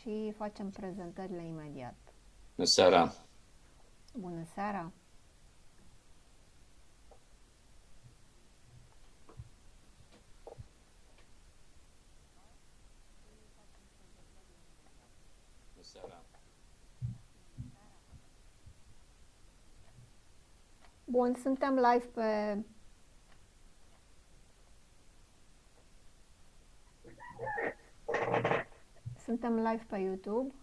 și facem prezentările imediat. Bună seara! Bună seara! Bună seara! Bun, suntem live pe YouTube.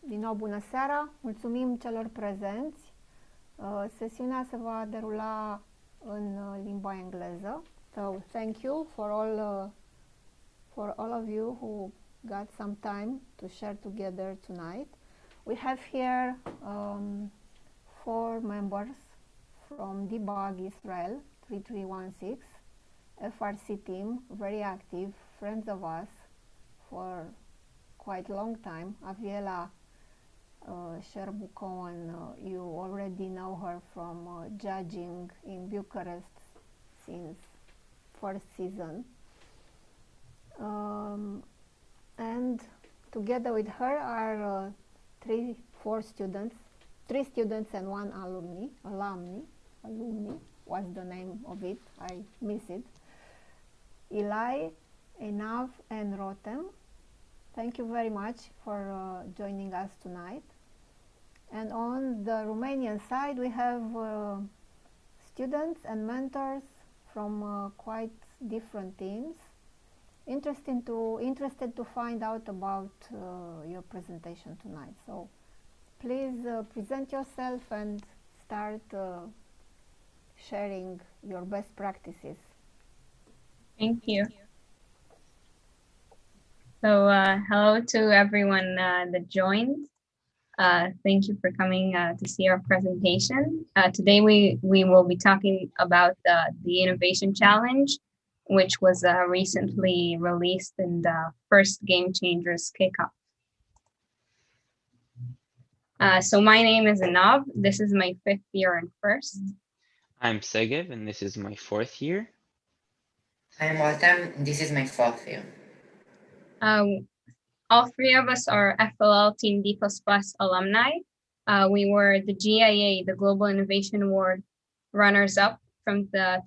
Din nou, bună seara! Mulțumim celor prezenți. Sesiunea se va derula în limba engleză. So, thank you for all of you who got some time to share together tonight. We have here 4 members from DBug Israel 3316, FRC team, very active, friends of us for quite long time. Aviela Sherbukoan, you already know her from judging in Bucharest since first season. And together with her are 3 students and 1 alumni, what's the name of it? I miss it. Eli, Enav, and Rotem. Thank you very much for joining us tonight. And on the Romanian side, we have students and mentors from quite different teams, interested to find out about your presentation tonight. So please present yourself and start sharing your best practices. Thank you. So hello to everyone that joined. Thank you for coming to see our presentation. Today we will be talking about the Innovation Challenge, which was recently released in the first Game Changers kickoff. So my name is Anab. This is my 5th year in first. I'm Segev, and this is my 4th year. I'm Rotem, this is my 4th year. All 3 of us are FLL Team D++ alumni. We were the GIA, the Global Innovation Award runners-up from the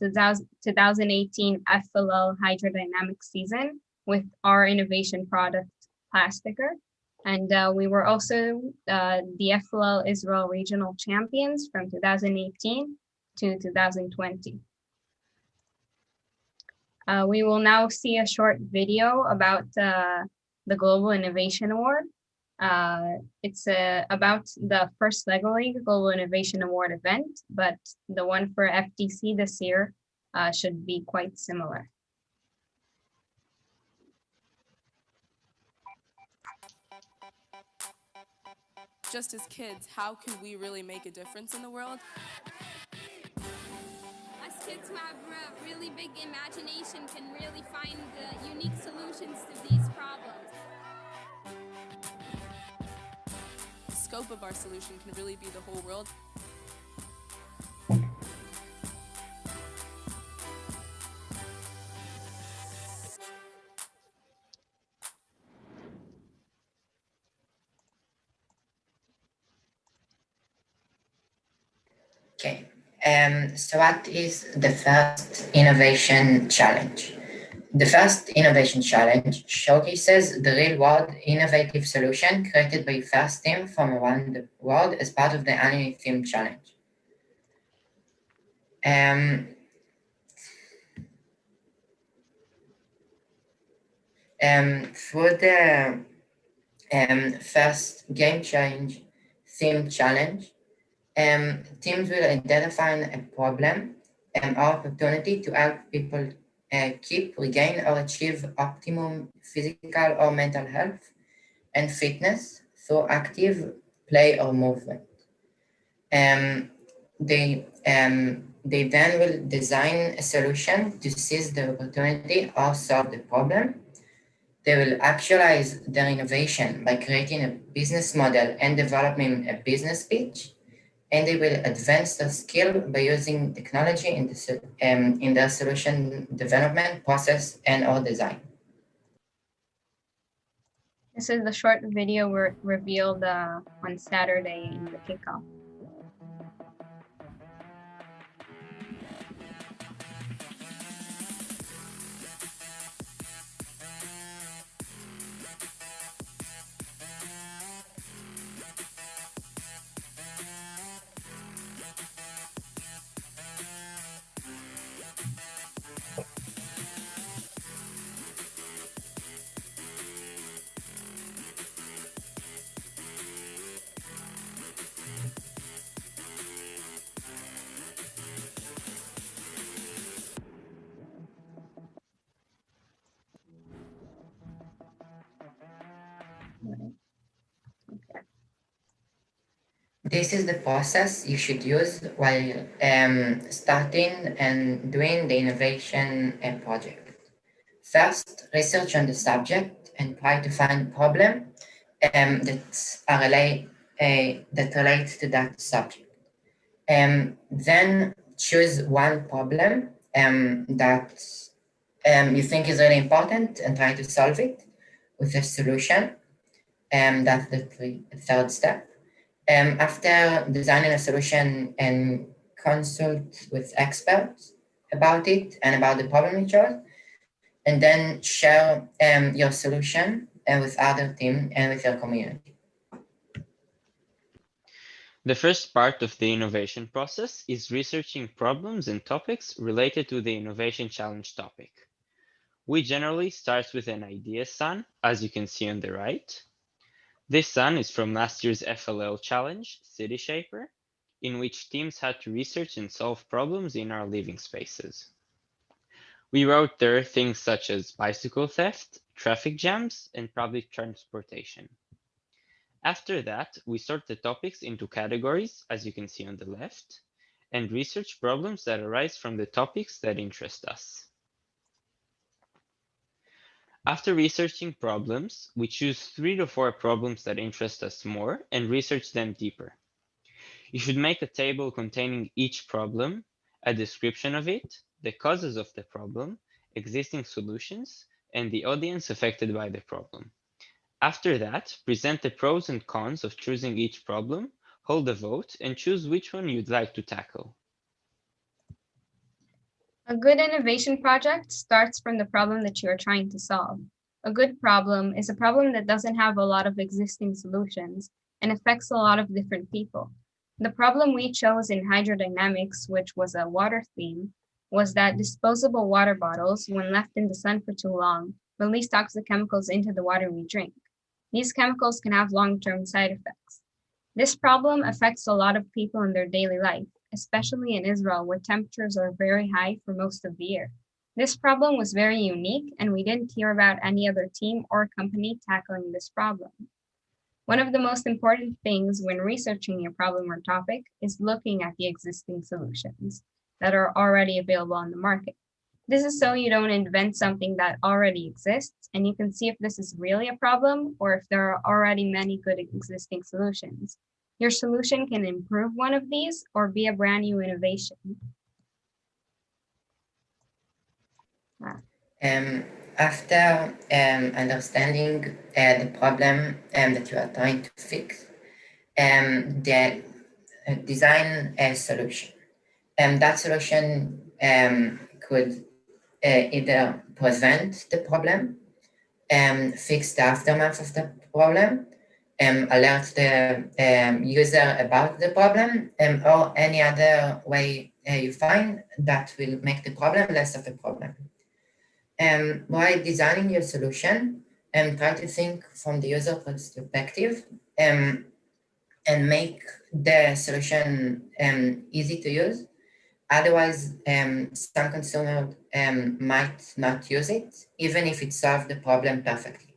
2018 FLL Hydrodynamics season with our innovation product, Plastiker. And we were also the FLL Israel Regional Champions from 2018 to 2020. We will now see a short video about the Global Innovation Award. It's about the first LEGO League Global Innovation Award event, but the one for FTC this year should be quite similar. Just as kids, how can we really make a difference in the world? Us kids who have really big imagination can really find unique solutions to these problems. The scope of our solution can really be the whole world. Okay, so what is the first Innovation Challenge? The first Innovation Challenge showcases the real-world innovative solution created by first team from around the world as part of the annual theme challenge. For the first Game Change theme challenge, teams will identify a problem or opportunity to help people keep, regain, or achieve optimum physical or mental health and fitness through active play or movement. They then will design a solution to seize the opportunity or solve the problem. They will actualize their innovation by creating a business model and developing a business pitch. and they will advance their skill by using technology in their solution development process and or design. This is the short video revealed on Saturday in the kickoff. This is the process you should use while starting and doing the innovation project. First, research on the subject and try to find problem that relates to that subject. Then choose one problem that you think is really important and try to solve it with a solution. That's the third step. After designing a solution and consult with experts about it and about the problem you chose, and then share your solution with other team and with your community. The first part of the innovation process is researching problems and topics related to the innovation challenge topic. We generally start with an idea sun, as you can see on the right. This sun is from last year's FLL challenge, City Shaper, in which teams had to research and solve problems in our living spaces. We wrote there things such as bicycle theft, traffic jams, and public transportation. After that, we sort the topics into categories, as you can see on the left, and research problems that arise from the topics that interest us. After researching problems, we choose 3 to 4 problems that interest us more and research them deeper. You should make a table containing each problem, a description of it, the causes of the problem, existing solutions, and the audience affected by the problem. After that, present the pros and cons of choosing each problem, hold a vote, and choose which one you'd like to tackle. A good innovation project starts from the problem that you are trying to solve. A good problem is a problem that doesn't have a lot of existing solutions and affects a lot of different people. The problem we chose in hydrodynamics, which was a water theme, was that disposable water bottles, when left in the sun for too long, release toxic chemicals into the water we drink. These chemicals can have long-term side effects. This problem affects a lot of people in their daily life, especially in Israel, where temperatures are very high for most of the year. This problem was very unique, and we didn't hear about any other team or company tackling this problem. One of the most important things when researching a problem or topic is looking at the existing solutions that are already available on the market. This is so you don't invent something that already exists, and you can see if this is really a problem or if there are already many good existing solutions. Your solution can improve one of these or be a brand new innovation. After understanding the problem that you are trying to fix, design a solution. That solution could either prevent the problem, fix the aftermath of the problem, alert the user about the problem, or any other way you find that will make the problem less of a problem. While designing your solution, try to think from the user perspective and make the solution easy to use. Otherwise, some consumers might not use it, even if it solves the problem perfectly.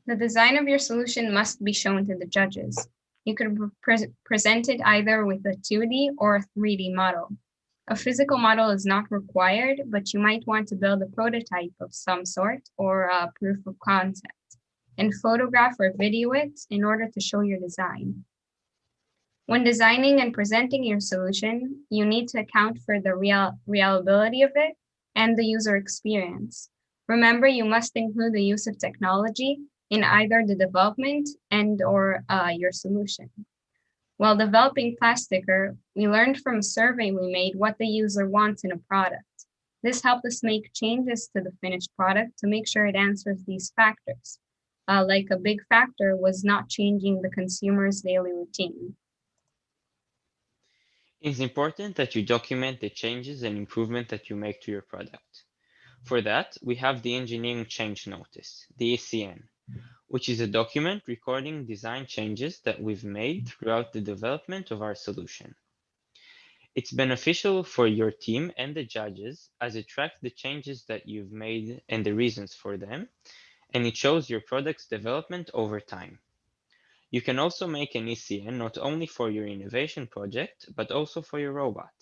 The design of your solution must be shown to the judges. You could present it either with a 2D or a 3D model. A physical model is not required, but you might want to build a prototype of some sort or a proof of concept. and photograph or video it in order to show your design. When designing and presenting your solution, you need to account for the reliability of it and the user experience. Remember, you must include the use of technology in either the development and/or your solution. While developing Plasticker, we learned from a survey we made what the user wants in a product. This helped us make changes to the finished product to make sure it answers these factors. Like a big factor was not changing the consumer's daily routine. It's important that you document the changes and improvement that you make to your product. For that, we have the Engineering Change Notice, the ECN, which is a document recording design changes that we've made throughout the development of our solution. It's beneficial for your team and the judges as it tracks the changes that you've made and the reasons for them, and it shows your product's development over time. You can also make an ECN not only for your innovation project, but also for your robot.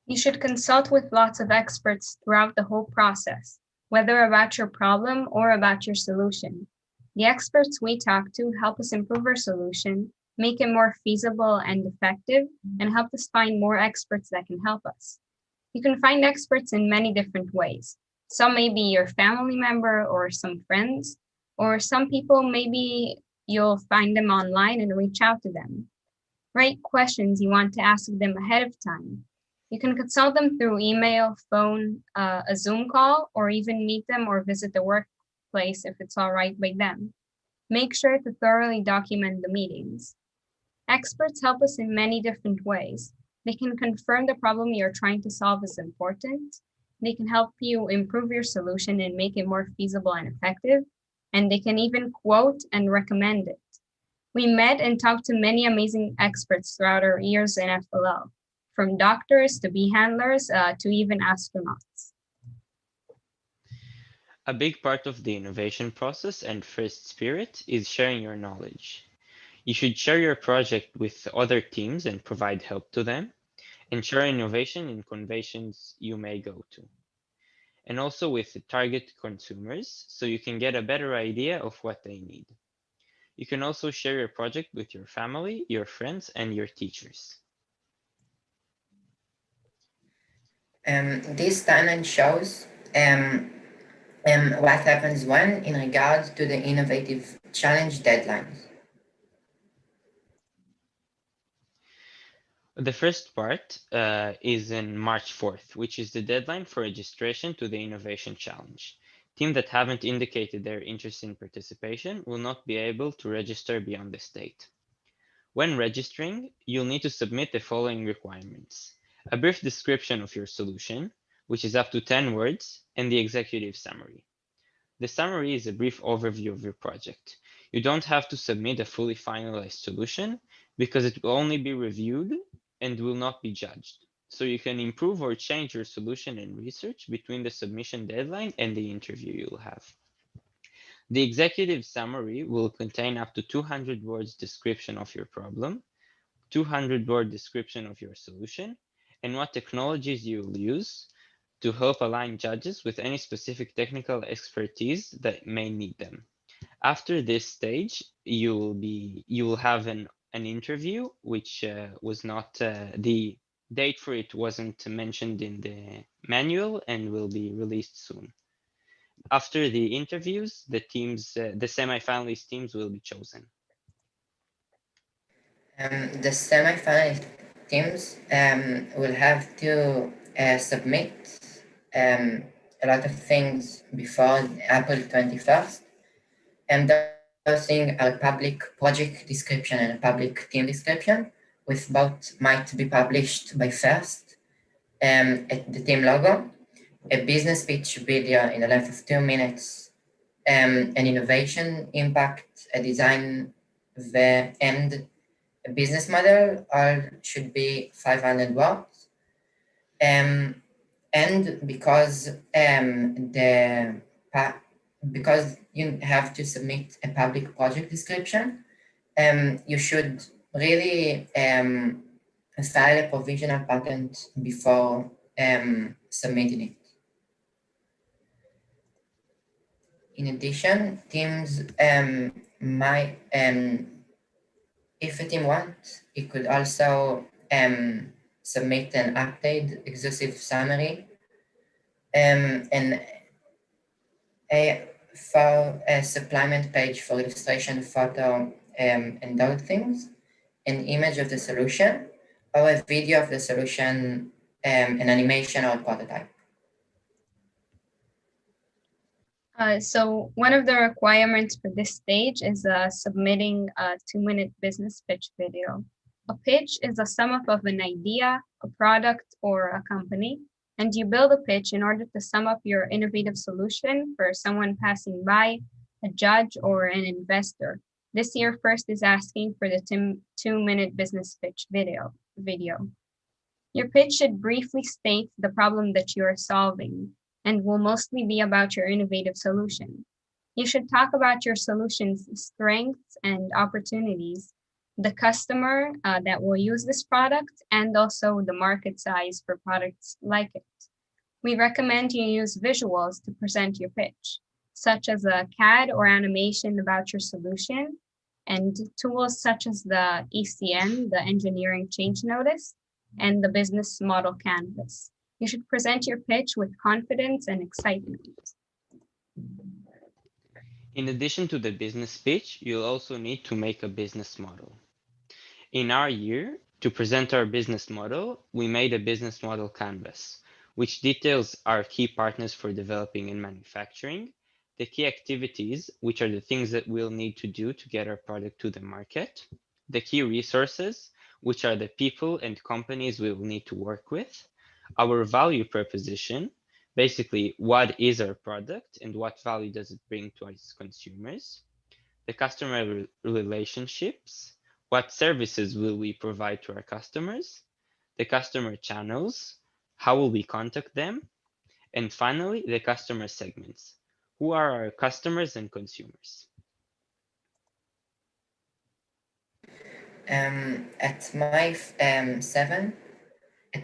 You should consult with lots of experts throughout the whole process, whether about your problem or about your solution. The experts we talk to help us improve our solution, make it more feasible and effective, and help us find more experts that can help us. You can find experts in many different ways. Some may be your family member or some friends, or some people maybe you'll find them online and reach out to them. Write questions you want to ask them ahead of time. You can consult them through email, phone, a Zoom call, or even meet them or visit the workplace if it's all right by them. Make sure to thoroughly document the meetings. Experts help us in many different ways. They can confirm the problem you're trying to solve is important. They can help you improve your solution and make it more feasible and effective. And they can even quote and recommend it. We met and talked to many amazing experts throughout our years in FLL, from doctors to bee handlers to even astronauts. A big part of the innovation process and first spirit is sharing your knowledge. You should share your project with other teams and provide help to them, and share innovation in conventions you may go to. And also with the target consumers, so you can get a better idea of what they need. You can also share your project with your family, your friends, and your teachers. This timeline shows what happens when in regard to the innovative challenge deadlines. The first part is in March 4th, which is the deadline for registration to the Innovation Challenge. Teams that haven't indicated their interest in participation will not be able to register beyond this date. When registering, you'll need to submit the following requirements: a brief description of your solution, which is up to 10 words, and the executive summary. The summary is a brief overview of your project. You don't have to submit a fully finalized solution because it will only be reviewed and will not be judged. So you can improve or change your solution and research between the submission deadline and the interview you'll have. The executive summary will contain up to 200 words description of your problem, 200-word description of your solution, and what technologies you'll use to help align judges with any specific technical expertise that may need them. After this stage, you will have an interview, which was not the date for it wasn't mentioned in the manual and will be released soon. After the interviews, the semi-finalist teams will be chosen. The semi-finalist teams will have to submit a lot of things before April 21st. And those things are public project description and a public team description, with both might be published by first at the team logo, a business pitch video in the length of 2 minutes, an innovation impact, a design, and a business model, all should be 500 words. And because because you have to submit a public project description, you should really file a provisional patent before submitting it. In addition, teams might, if a team wants, it could also submit an update, exhaustive summary, and for a supplement page for illustration, photo, and those things, an image of the solution, or a video of the solution, an animation or a prototype. So one of the requirements for this stage is submitting a 2-minute business pitch video. A pitch is a sum up of an idea, a product, or a company, and you build a pitch in order to sum up your innovative solution for someone passing by, a judge, or an investor. This year, First is asking for the 2-minute business pitch video. Your pitch should briefly state the problem that you are solving and will mostly be about your innovative solution. You should talk about your solution's strengths and opportunities, the customer that will use this product, and also the market size for products like it. We recommend you use visuals to present your pitch, such as a CAD or animation about your solution, and tools such as the ECN, the Engineering Change Notice, and the Business Model Canvas. You should present your pitch with confidence and excitement. In addition to the business pitch, you'll also need to make a business model. In our year, to present our business model, we made a business model canvas, which details our key partners for developing and manufacturing, the key activities, which are the things that we'll need to do to get our product to the market, the key resources, which are the people and companies we will need to work with, our value proposition, basically what is our product and what value does it bring to us consumers, the customer relationships, what services will we provide to our customers, the customer channels, how will we contact them, and finally, the customer segments. Who are our customers and consumers? At my 7,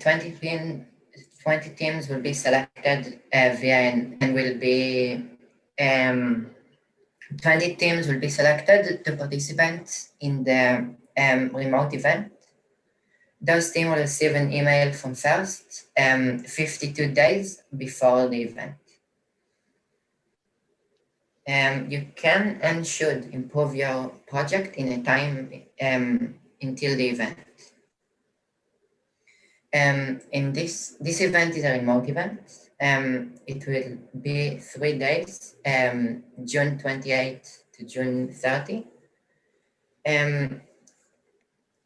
20 teams will be selected and will be 20 teams will be selected to participate in the remote event. Those teams will receive an email from First 52 days before the event. You can and should improve your project in a time until the event. In this event is a remote event. It will be 3 days, June 28 to June 30. In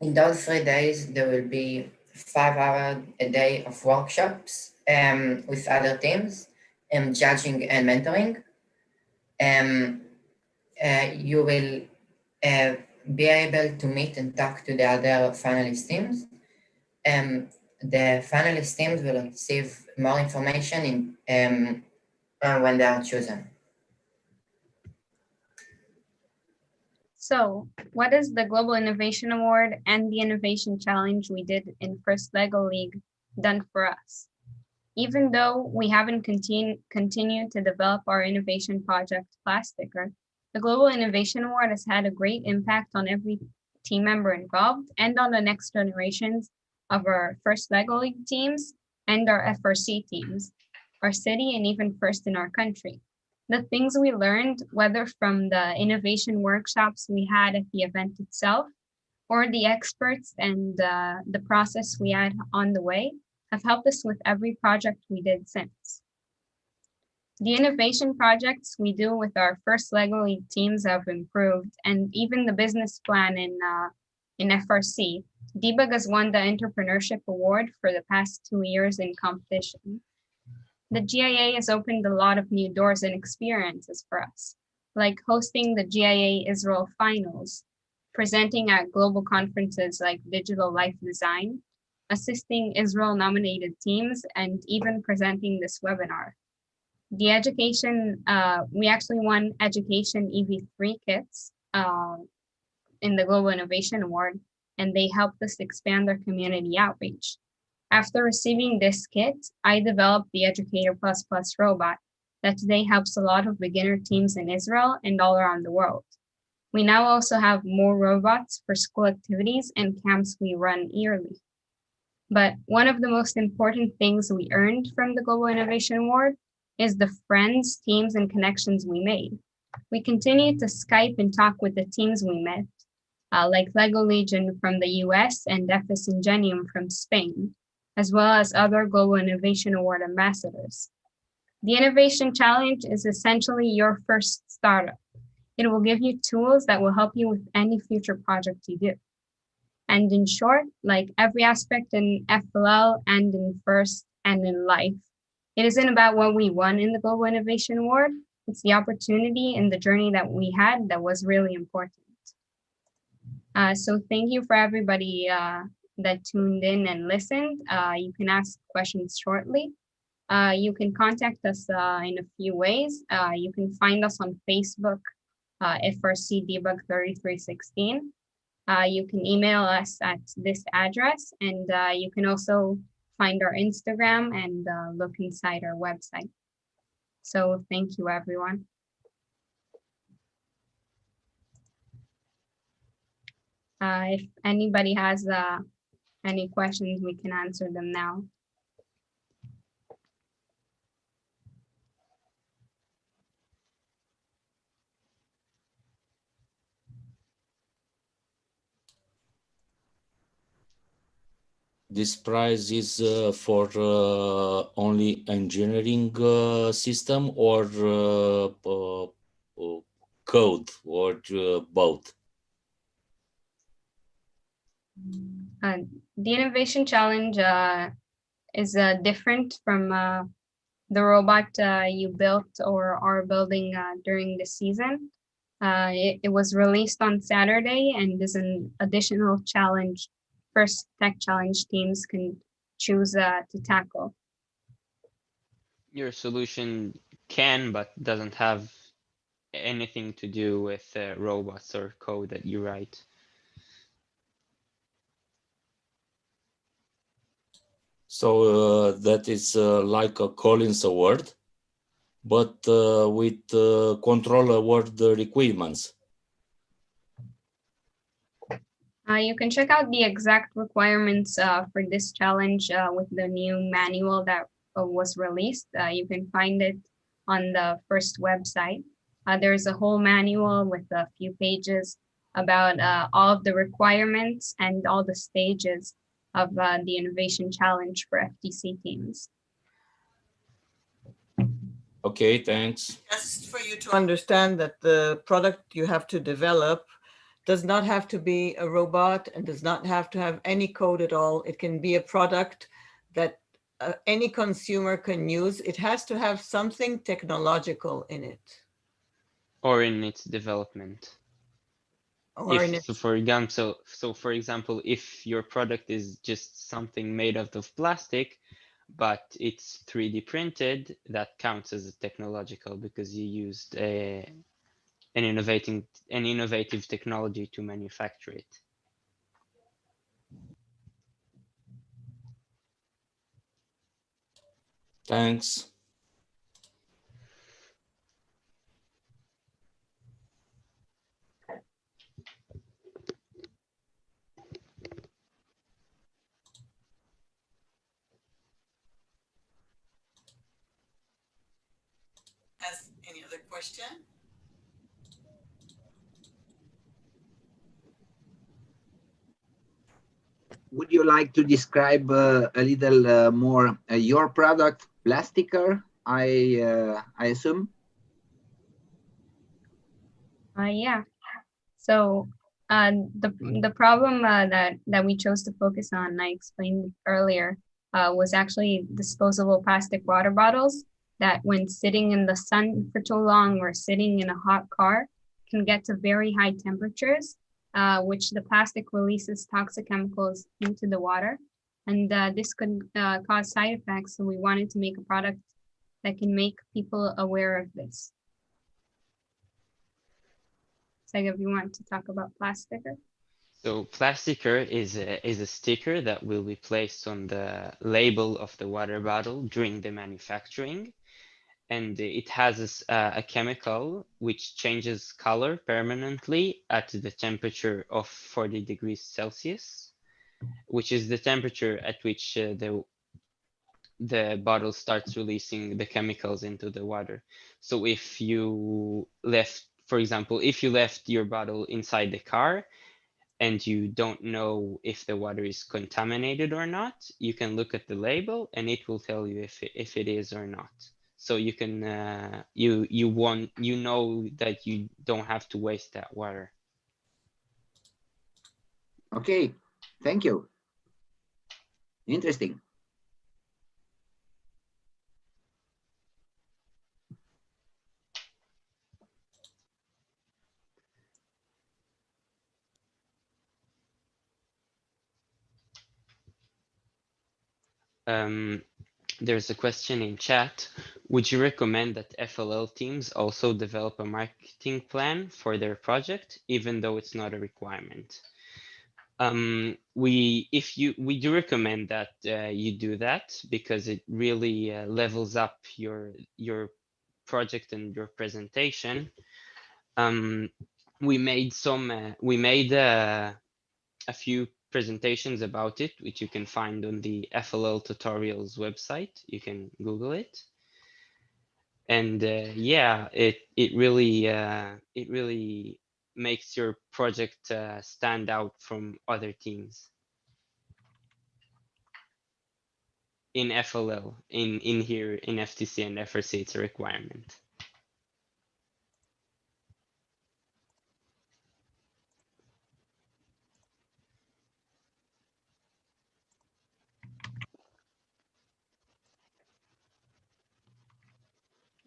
those 3 days, there will be 5 hours a day of workshops with other teams, judging and mentoring. You will be able to meet and talk to the other finalist teams. The finalist teams will receive more information when they are chosen. So, what is the Global Innovation Award and the Innovation Challenge we did in First Lego League done for us? Even though we haven't continued to develop our innovation project Plasticker, the Global Innovation Award has had a great impact on every team member involved and on the next generations of our First Lego League teams and our FRC teams, our city, and even first in our country. The things we learned, whether from the innovation workshops we had at the event itself, or the experts and the process we had on the way, have helped us with every project we did since. The innovation projects we do with our First Lego League teams have improved, and even the business plan in FRC. DBug has won the Entrepreneurship Award for the past 2 years in competition. The GIA has opened a lot of new doors and experiences for us, like hosting the GIA Israel Finals, presenting at global conferences like Digital Life Design, assisting Israel-nominated teams, and even presenting this webinar. The education, we actually won Education EV3 kits in the Global Innovation Award, and they helped us expand our community outreach. After receiving this kit, I developed the Educator++ robot, that today helps a lot of beginner teams in Israel and all around the world. We now also have more robots for school activities and camps we run yearly. But one of the most important things we earned from the Global Innovation Award is the friends, teams, and connections we made. We continued to Skype and talk with the teams we met, like Lego Legion from the US and FS Ingenium from Spain, as well as other Global Innovation Award ambassadors. The Innovation Challenge is essentially your first startup. It will give you tools that will help you with any future project you do. And in short, like every aspect in FLL and in FIRST and in life, it isn't about what we won in the Global Innovation Award. It's the opportunity and the journey that we had that was really important. So thank you for everybody that tuned in and listened. You can ask questions shortly. You can contact us in a few ways. You can find us on Facebook, FRC Debug 3316. You can email us at this address, and you can also find our Instagram and look inside our website. So thank you, everyone. If anybody has any questions, we can answer them now. This prize is for only engineering system or code or both? The Innovation Challenge is different from the robot you built or are building during the season. It was released on Saturday and is an additional challenge FIRST Tech Challenge teams can choose to tackle. Your solution can, but doesn't have anything to do with robots or code that you write. So that is like a Collins Award, but with control award requirements. You can check out the exact requirements for this challenge with the new manual that was released. You can find it on the FIRST website. There's a whole manual with a few pages about all of the requirements and all the stages of the Innovation Challenge for FTC teams. Okay, thanks. Just for you to understand that the product you have to develop does not have to be a robot and does not have to have any code at all. It can be a product that any consumer can use. It has to have something technological in it. Or in its development. Or For example, if your product is just something made out of plastic, but it's 3D printed, that counts as a technological because you used an innovative technology to manufacture it. Thanks. Any other question? Would you like to describe a little more your product, Plastiker, I assume? Yeah. So the problem that we chose to focus on, I explained earlier, was actually disposable plastic water bottles that when sitting in the sun for too long or sitting in a hot car can get to very high temperatures, which the plastic releases toxic chemicals into the water. And this could cause side effects. So we wanted to make a product that can make people aware of this. Sega, if you want to talk about Plastiker. So Plastiker is a sticker that will be placed on the label of the water bottle during the manufacturing. and it has a chemical which changes color permanently at the temperature of 40 degrees Celsius, which is the temperature at which the bottle starts releasing the chemicals into the water. So if you left, for example, if you left your bottle inside the car and you don't know if the water is contaminated or not, you can look at the label and it will tell you if it is or not. So you can you know that you don't have to waste that water. Okay, thank you. Interesting. There's a question in chat. Would you recommend that FLL teams also develop a marketing plan for their project, even though it's not a requirement? We do recommend that you do that, because it really levels up your project and your presentation. We made a few presentations about it, which you can find on the FLL tutorials website. You can Google it. And yeah, it really makes your project stand out from other teams. In FLL, in here in FTC and FRC, it's a requirement.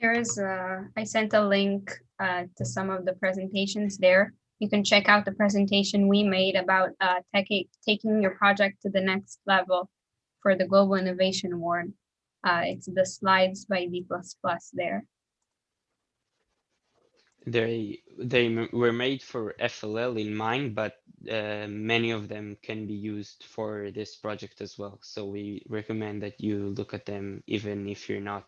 I sent a link to some of the presentations there. You can check out the presentation we made about taking your project to the next level for the Global Innovation Award. It's the slides by D++ there. They were made for FLL in mind, but many of them can be used for this project as well. So we recommend that you look at them even if you're not,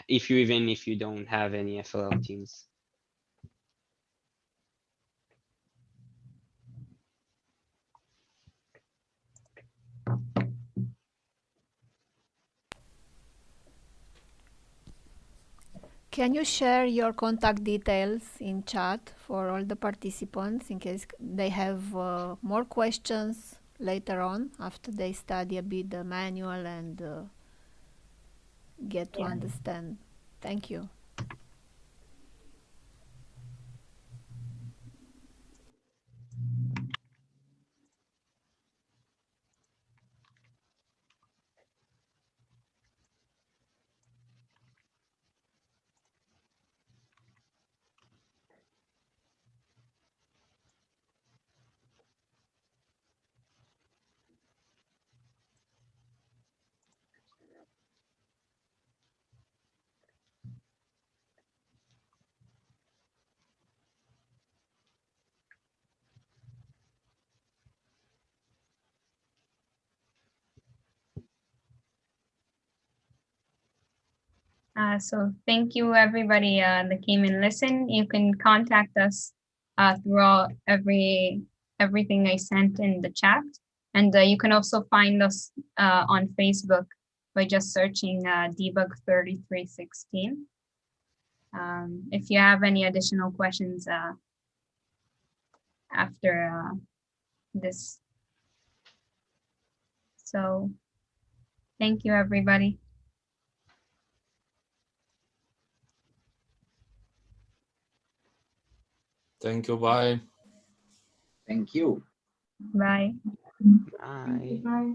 if you don't have any FLL teams. Can you share your contact details in chat for all the participants in case they have more questions later on after they study a bit the manual and get to understand? Thank you. So thank you everybody that came and listened. You can contact us through everything I sent in the chat. And you can also find us on Facebook by just searching Debug 3316. If you have any additional questions after this. So thank you everybody. Thank you. Bye. Thank you. Bye. Bye. Bye.